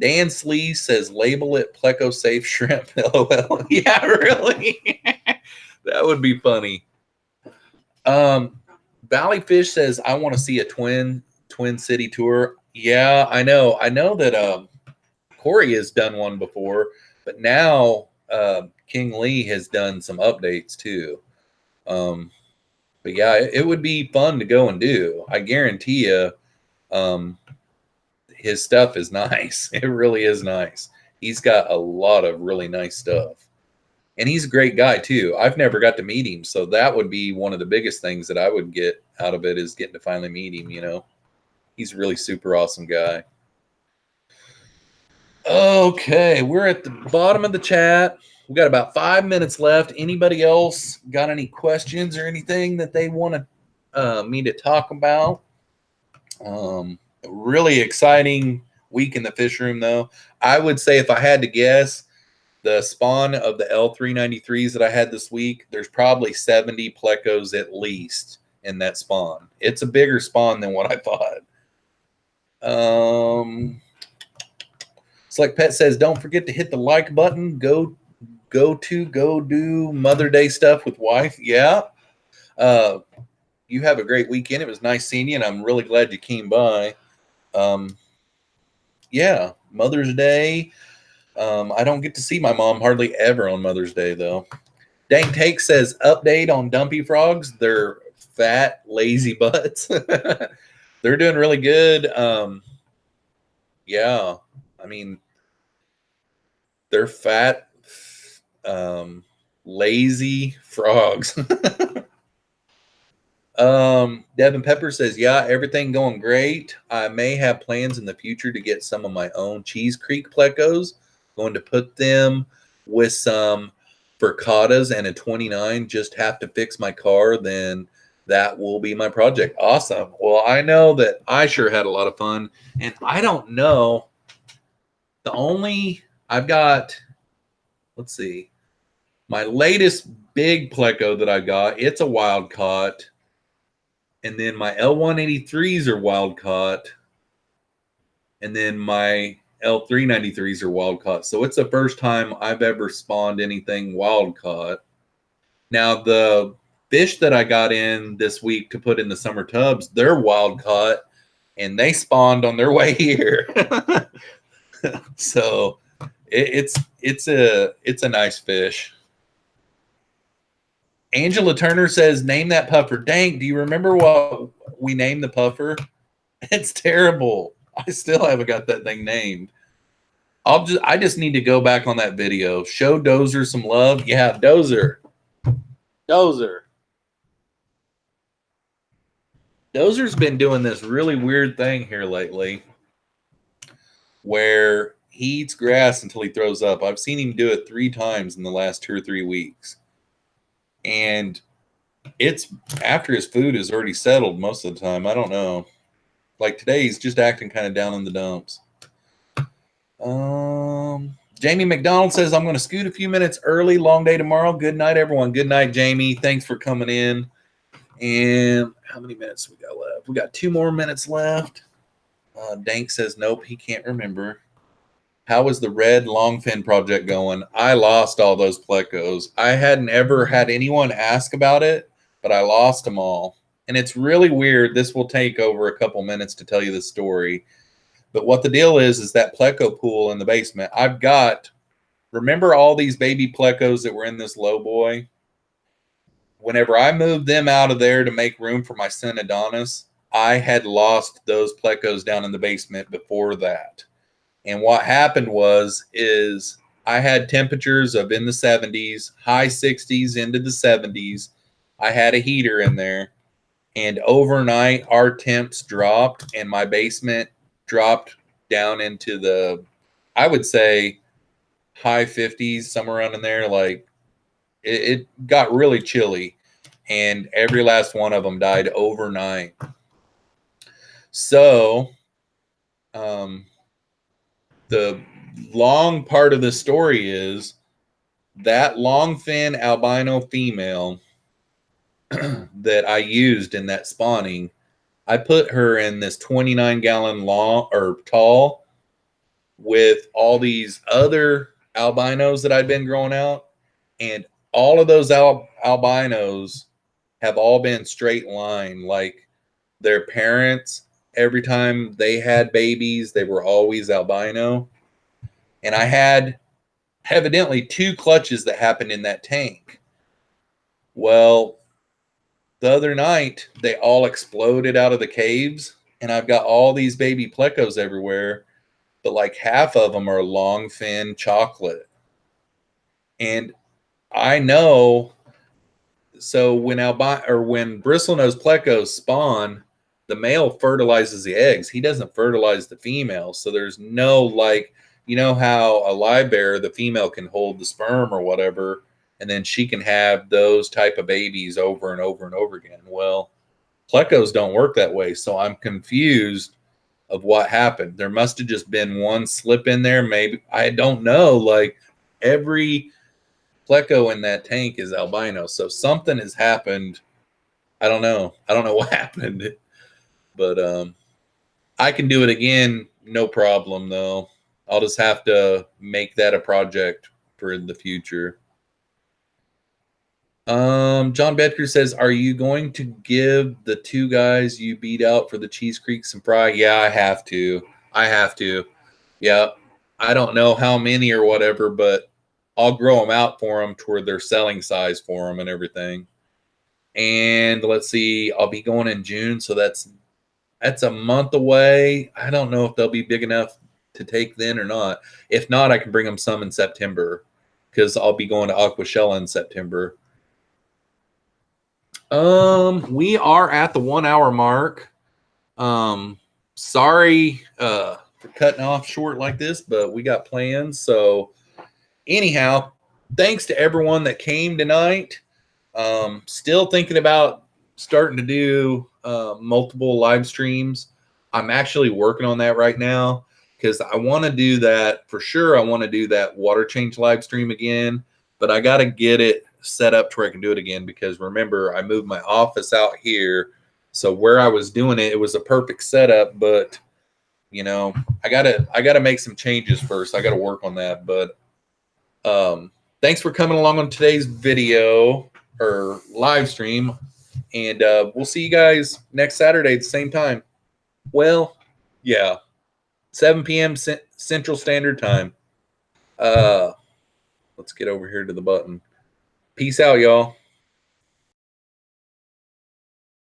Dan Slee says, label it Pleco Safe Shrimp. LOL. Yeah, really? That would be funny. Valley Fish says, I want to see a Twin City tour. Yeah, I know. I know that Corey has done one before, but now King Lee has done some updates too. But yeah, it would be fun to go and do. I guarantee you, his stuff is nice. It really is nice. He's got a lot of really nice stuff. And he's a great guy too. I've never got to meet him, so that would be one of the biggest things that I would get out of it is getting to finally meet him, you know. He's a really super awesome guy. Okay, we're at the bottom of the chat. We got about 5 minutes left. Anybody else got any questions or anything that they want me to talk about? Really exciting week in the fish room, though. I would say if I had to guess, the spawn of the L393s that I had this week, there's probably 70 Plecos at least in that spawn. It's a bigger spawn than what I thought. Select Pet says, don't forget to hit the like button. Go do Mother Day stuff with wife. Yeah. You have a great weekend. It was nice seeing you, and I'm really glad you came by. Yeah, Mother's Day. I don't get to see my mom hardly ever on Mother's Day, though. Dang Take says, update on dumpy frogs. They're fat, lazy butts. They're doing really good. Yeah, I mean, they're fat, lazy frogs. Devin Pepper says, yeah, everything going great. I may have plans in the future to get some of my own Cheese Creek Plecos. Going to put them with some Furcadas and a 29. Just have to fix my car. Then that will be my project. Awesome. Well, I know that I sure had a lot of fun. And I don't know. I've got, let's see, my latest big Pleco that I got, it's a wild caught. And then my L183s are wild caught. And then my L393s are wild caught. So it's the first time I've ever spawned anything wild caught. Now, the fish that I got in this week to put in the summer tubs, they're wild caught. And they spawned on their way here. So it's a nice fish. Angela Turner says, name that puffer. Dang, do you remember what we named the puffer? It's terrible. I still haven't got that thing named. I just need to go back on that video. Show Dozer some love. Yeah, Dozer. Dozer's been doing this really weird thing here lately where he eats grass until he throws up. I've seen him do it 3 times in the last 2 or 3 weeks. And it's after his food is already settled most of the time. I don't know. Like today, he's just acting kind of down in the dumps. Jamie McDonald says, I'm going to scoot a few minutes early. Long day tomorrow. Good night, everyone. Good night, Jamie. Thanks for coming in. And how many minutes we got left? We got 2 more minutes left. Dank says, nope, he can't remember. How is the red longfin project going? I lost all those Plecos. I hadn't ever had anyone ask about it, but I lost them all. And it's really weird. This will take over a couple minutes to tell you the story. But what the deal is that Pleco pool in the basement, remember all these baby Plecos that were in this low boy? Whenever I moved them out of there to make room for my son Adonis, I had lost those Plecos down in the basement before that. And what happened is I had temperatures of in the 70s, high 60s into the 70s. I had a heater in there. And overnight, our temps dropped, and my basement dropped down into the, I would say, high 50s, somewhere around in there. Like, it got really chilly, and every last one of them died overnight. So, the long part of the story is that longfin albino female that I used in that spawning, I put her in this 29-gallon long or tall with all these other albinos that I'd been growing out, and all of those albinos have all been straight line. Like their parents, every time they had babies, they were always albino. And I had evidently 2 clutches that happened in that tank. Well, the other night, they all exploded out of the caves, and I've got all these baby Plecos everywhere. but like half of them are long fin chocolate. And I know, so when when bristlenose plecos spawn, the male fertilizes the eggs. He doesn't fertilize the female. So there's no, like, you know how a live bear, the female can hold the sperm or whatever, and then she can have those type of babies over and over and over again. Well, plecos don't work that way. So I'm confused of what happened. There must have just been one slip in there. Maybe, I don't know. Like, every pleco in that tank is albino. So something has happened. I don't know. I don't know what happened. But I can do it again, no problem though. I'll just have to make that a project for the future. John Bedker says, "Are you going to give the 2 guys you beat out for the Cheese Creek some fry?" Yeah, I have to. Yeah, I don't know how many or whatever, but I'll grow them out for them toward their selling size for them and everything. And let's see, I'll be going in June, so that's a month away. I don't know if they'll be big enough to take then or not. If not, I can bring them some in September because I'll be going to Aquashella in September. We are at the 1 hour mark. Sorry for cutting off short like this, but we got plans. So anyhow, thanks to everyone that came tonight. Still thinking about starting to do multiple live streams. I'm actually working on that right now because I want to do that for sure. I want to do that water change live stream again, but I got to get it set up to where I can do it again because remember, I moved my office out here. So where I was doing it, it was a perfect setup, but you know, I gotta make some changes first. I gotta work on that. But thanks for coming along on today's video or live stream. And we'll see you guys next Saturday at the same time. Well, yeah, 7 p.m. Central Standard Time. Let's get over here to the button. Peace out, y'all.